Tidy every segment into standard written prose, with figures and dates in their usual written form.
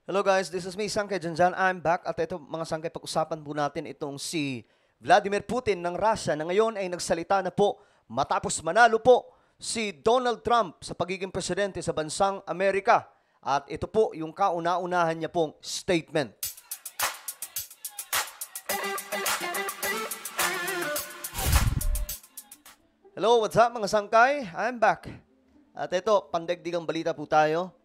Hello guys, this is me, Sangkay Janjan. I'm back at ito mga Sangkay, pag-usapan po natin itong si Vladimir Putin ng Russia na ngayon ay nagsalita na po matapos manalo po si Donald Trump sa pagiging presidente sa bansang Amerika. At ito po yung kauna-unahan niya pong statement. Hello, what's up mga Sangkay? I'm back. At ito, pandagdigang balita po tayo.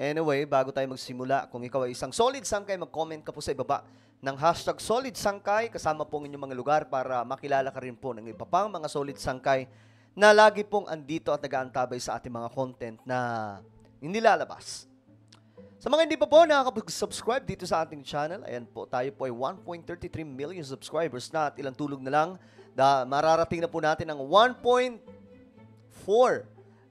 Anyway, bago tayo magsimula, kung ikaw ay isang solid sangkay, mag-comment ka po sa ibaba ng hashtag solid sangkay kasama po ang inyong mga lugar para makilala ka rin po ng iba pang mga solid sangkay na lagi pong andito at nag-aantabay sa ating mga content na inilalabas. Sa mga hindi pa po nakakapag-subscribe dito sa ating channel, ayan po, tayo po ay 1.33 million subscribers na at ilang tulog na lang. Mararating na po natin ang 1.4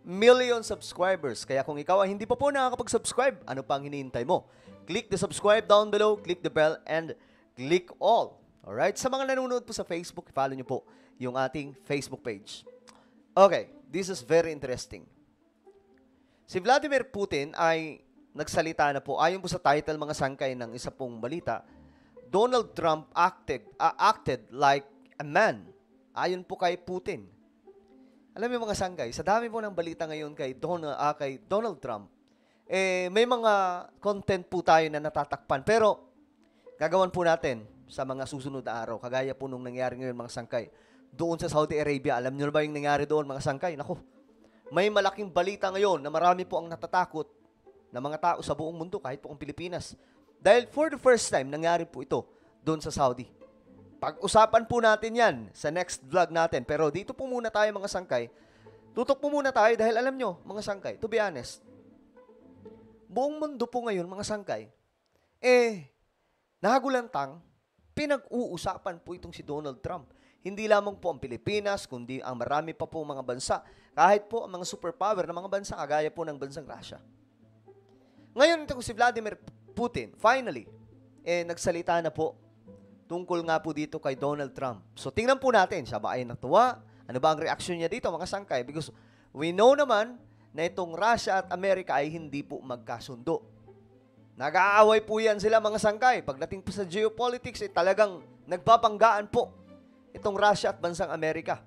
million subscribers. Kaya kung ikaw ay hindi pa po nakakapag-subscribe, ano pang hinihintay mo? Click the subscribe down below, click the bell, and click all. Alright? Sa mga nanonood po sa Facebook, follow nyo po yung ating Facebook page. Okay, this is very interesting. Si Vladimir Putin ay nagsalita na po, ayon po sa title mga sangkay ng isa pong balita, Donald Trump acted like a man. Ayon po kay Putin. Alam mo mga sangkay, sa dami po ng balita ngayon kay Donald Trump, may mga content po tayo na natatakpan. Pero, gagawan po natin sa mga susunod na araw. Kagaya po nung nangyari ngayon mga sangkay. Doon sa Saudi Arabia, alam niyo ba yung nangyari doon mga sangkay? Naku, may malaking balita ngayon na marami po ang natatakot na mga tao sa buong mundo, kahit po ang Pilipinas. Dahil for the first time, nangyari po ito doon sa Saudi. Pag-usapan po natin yan sa next vlog natin. Pero dito po muna tayo mga sangkay. Tutok po muna tayo dahil alam nyo, mga sangkay, to be honest, buong mundo po ngayon, mga sangkay, nahagulantang, pinag-uusapan po itong si Donald Trump. Hindi lamang po ang Pilipinas, kundi ang marami pa po mga bansa, kahit po ang mga superpower na mga bansa, kagaya po ng bansang Russia. Ngayon, itong si Vladimir Putin, finally, nagsalita na po tungkol nga po dito kay Donald Trump. So, tingnan po natin, siya ba ay natuwa? Ano ba ang reaksyon niya dito, mga sangkay? Because we know naman na itong Russia at Amerika ay hindi po magkasundo. Nag-aaway po yan sila, mga sangkay. Pagdating po sa geopolitics, talagang nagbabanggaan po itong Russia at bansang Amerika.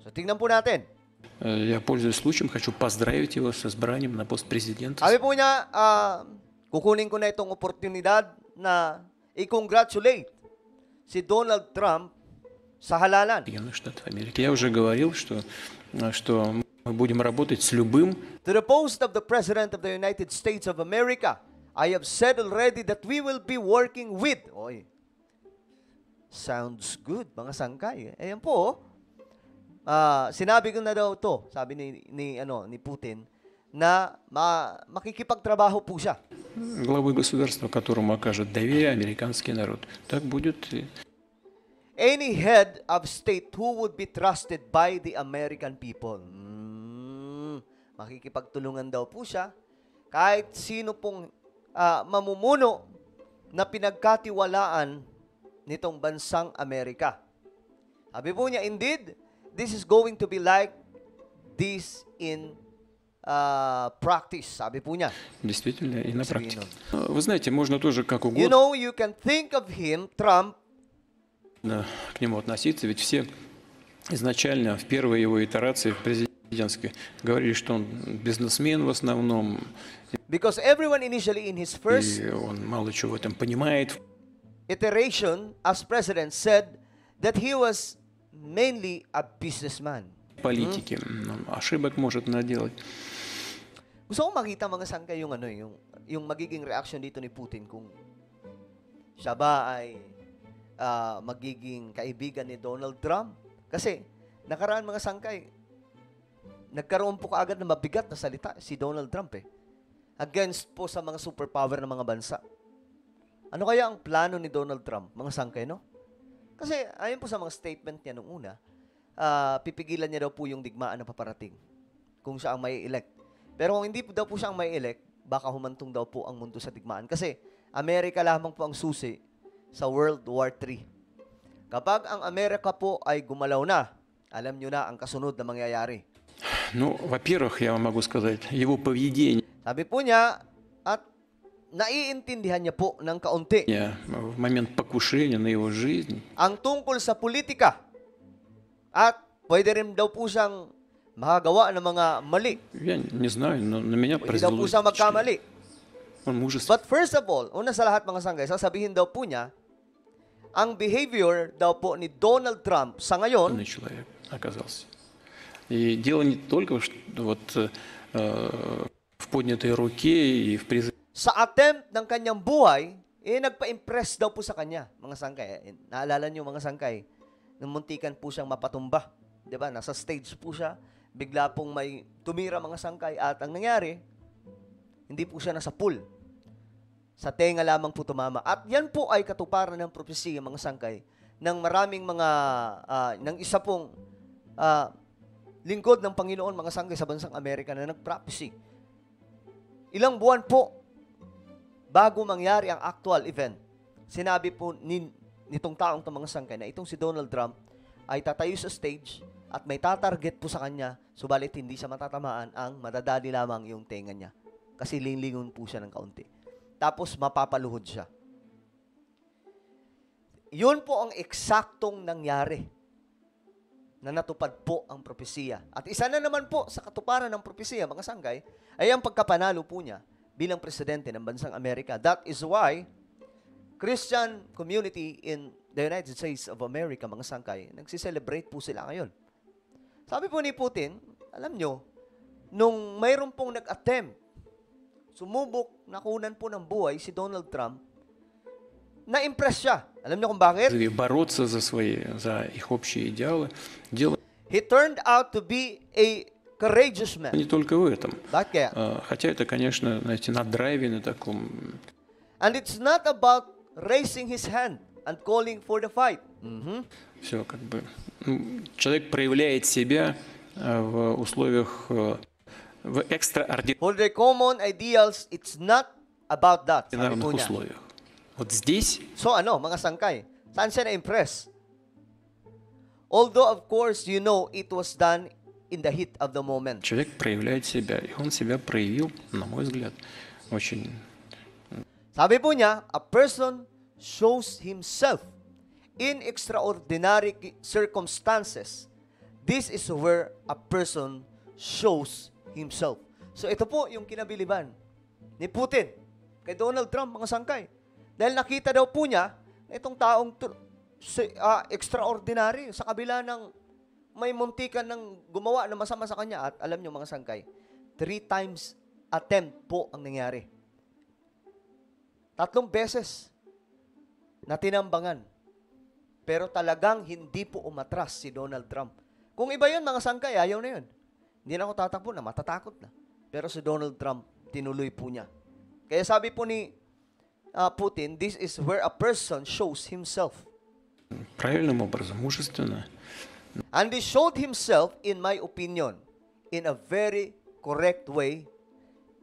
So, tingnan po natin. Я, пользуясь случаем, хочу поздравить его с избранием на пост президента. Sabi po niya, kukunin ko na itong oportunidad na i-congratulate si Donald Trump sa halalan. Соединенных Штатов Америки. Я уже говорил, что мы будем работать с любым. To the post of the President of the United States of America, I have said already that we will be working with. Oy, sounds good, mga sangkay. Ayan po. Sinabi ko na daw to, sabi ni Putin, na makikipagtrabaho po siya. Главой государства, которому окажет доверие американский народ. Так будет. Any head of state who would be trusted by the American people. Makikipagtulungan daw po siya. Kahit sino pong mamumuno na pinagkatiwalaan nitong bansang Amerika. Sabi po niya, indeed, this is going to be like this in practice, sabi po niya. Действительно, и на практике. Вы знаете, можно тоже как угодно. You know, you can think of him, Trump, к нему относиться, ведь все изначально в первой его итерации президентской говорили, что он бизнесмен в основном. Because everyone initially in his first И он мало чего в этом понимает. iteration as president said that he was mainly a businessman. Политики. Ошибок может наделать. Gusto kong makita mga sangkay yung magiging reaction dito ni Putin kung siya ba ay magiging kaibigan ni Donald Trump. Kasi nakaraan mga sangkay, nagkaroon po kaagad na mabigat na salita si Donald Trump against po sa mga superpower ng mga bansa. Ano kaya ang plano ni Donald Trump, mga sangkay, no? Kasi ayon po sa mga statement niya nung una, pipigilan niya daw po yung digmaan na paparating kung siya ang may elect. Pero kung hindi po daw po siya ang may elect, baka humantong daw po ang mundo sa digmaan. Kasi Amerika lamang po ang susi sa World War III. Kapag ang Amerika po ay gumalaw na, alam nyo na ang kasunod na mangyayari. Ну, во-первых, я вам могу сказать, его поведение. Sabi po niya, at naiintindihan niya po ng kaunti в момент покушения на его жизнь. ang tungkol sa politika. At pwede rin daw po siyang makagawa ng mga mali. Я не знаю, но на меня Pwede daw произвело po siya впечатление. magkamali. Он мужественный. But first of all, una sa lahat mga sanggay, sasabihin daw po niya, ang behavior daw po ni Donald Trump sa ngayon, Человек оказался. И дело не только вот в поднятой руке и в призыве sa attempt ng kanyang buhay, nagpa-impress daw po sa kanya, mga sangkay. Naalala niyo mga sangkay, nung muntikan po siyang mapatumba. Di ba? Nasa stage po siya, bigla pong may tumira mga sangkay at ang nangyari, hindi po siya nasa pool. Sa tenga lamang po tumama. At yan po ay katuparan ng propesiya, mga sangkay, ng maraming mga, ng isa pong lingkod ng Panginoon, mga sangkay sa bansang Amerika na nag-prophecy. Ilang buwan po bago mangyari ang actual event, sinabi po nitong taong itong mga sangkay na itong si Donald Trump ay tatayo sa stage at may tatarget po sa kanya, subalit hindi siya matatamaan, ang madadali lamang yung tenga niya. Kasi linglingon po siya ng kaunti. Tapos mapapaluhod siya. Yun po ang eksaktong nangyari na natupad po ang propesiya. At isa na naman po sa katuparan ng propesiya, mga sangkay, ay ang pagkapanalo po niya bilang presidente ng bansang Amerika. That is why Christian community in the United States of America, mga sangkay, nagsiselebrate po sila ngayon. Sabi po ni Putin, alam nyo, nung mayroon pong nag-attempt, sumubok, nakunan po ng buhay si Donald Trump, na-impress siya. Alam niyo kung bakit? бороться за их общие идеалы. Дело He turned out to be a courageous man. не только в этом. Bakit kaya? Хотя это, конечно, знаете, на драйве, на таком... And it's not about raising his hand and calling for the fight. Все как бы... Человек проявляет себя в условиях, в экстраординарных For the common ideals, it's not about that. Sabi po niya. условиях. Вот здесь So ano, mga sangkay, saan siya na-impress? Although, of course, you know, it was done in the heat of the moment. человек проявляет себя, и он себя проявил, на мой взгляд, очень... Sabi po niya, a person shows himself in extraordinary circumstances. This is where a person shows himself. So ito po yung kinabiliban ni Putin kay Donald Trump, mga sangkay. Dahil nakita daw po niya na itong taong extraordinary sa kabila ng may muntikan ng gumawa na masama sa kanya. At alam niyo mga sangkay, 3 times attempt po ang nangyari. 3 beses na tinambangan. Pero talagang hindi po umatras si Donald Trump. Kung iba yun, mga sangkay, ayaw na yun. Hindi na ako tatakbo na, matatakot na. Pero si Donald Trump, tinuloy po niya. Kaya sabi po ni Putin, this is where a person shows himself. Правильным образом, мужественно. And he showed himself, in my opinion, in a very correct way,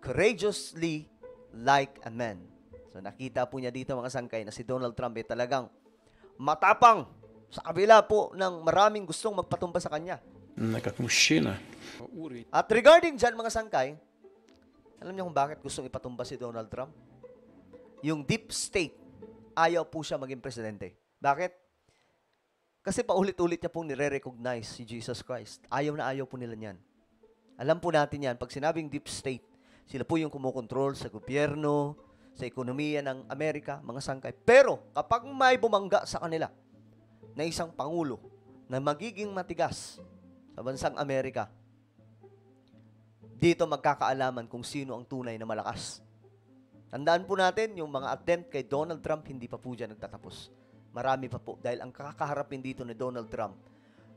courageously like a man. So nakita po niya dito, mga sangkay, na si Donald Trump ay talagang matapang sa kabila po ng maraming gustong magpatumba sa kanya. Как мужчина. Уровень At regarding dyan, mga sangkay, alam niyo kung bakit gustong ipatumba si Donald Trump? Yung deep state, ayaw po siya maging presidente. Bakit? Kasi paulit-ulit niya pong nire-recognize si Jesus Christ. Ayaw na ayaw po nila niyan. Alam po natin yan, pag sinabing deep state, sila po yung kumokontrol sa gobyerno, sa ekonomiya ng Amerika, mga sangkay. Pero kapag may bumangga sa kanila na isang pangulo na magiging matigas sa bansang Amerika, dito magkakaalaman kung sino ang tunay na malakas. Tandaan po natin, yung mga attempt kay Donald Trump, hindi pa po dyan nagtatapos. Marami pa po. Dahil ang kakaharapin dito ni Donald Trump,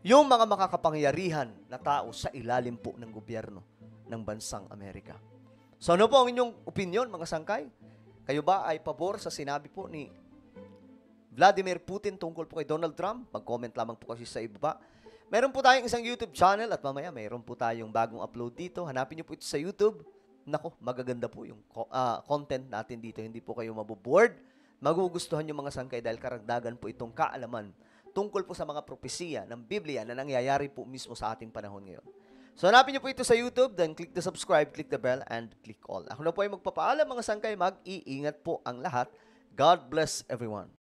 yung mga makakapangyarihan na tao sa ilalim po ng gobyerno ng bansang Amerika. So ano po ang inyong opinion, mga sangkay? Kayo ba ay pabor sa sinabi po ni Vladimir Putin tungkol po kay Donald Trump? Mag-comment lamang po kasi sa ibaba. Meron po tayong isang YouTube channel at mamaya meron po tayong bagong upload dito. Hanapin niyo po ito sa YouTube. Nako, magaganda po yung content natin dito. Hindi po kayo mabuboard. Magugustuhan yung mga sangkay dahil karagdagan po itong kaalaman tungkol po sa mga propesiya ng Biblia na nangyayari po mismo sa ating panahon ngayon. So hanapin niyo po ito sa YouTube, then click the subscribe, click the bell, and click all. Ako na po ay magpapaalam mga sangkay, mag-iingat po ang lahat. God bless everyone.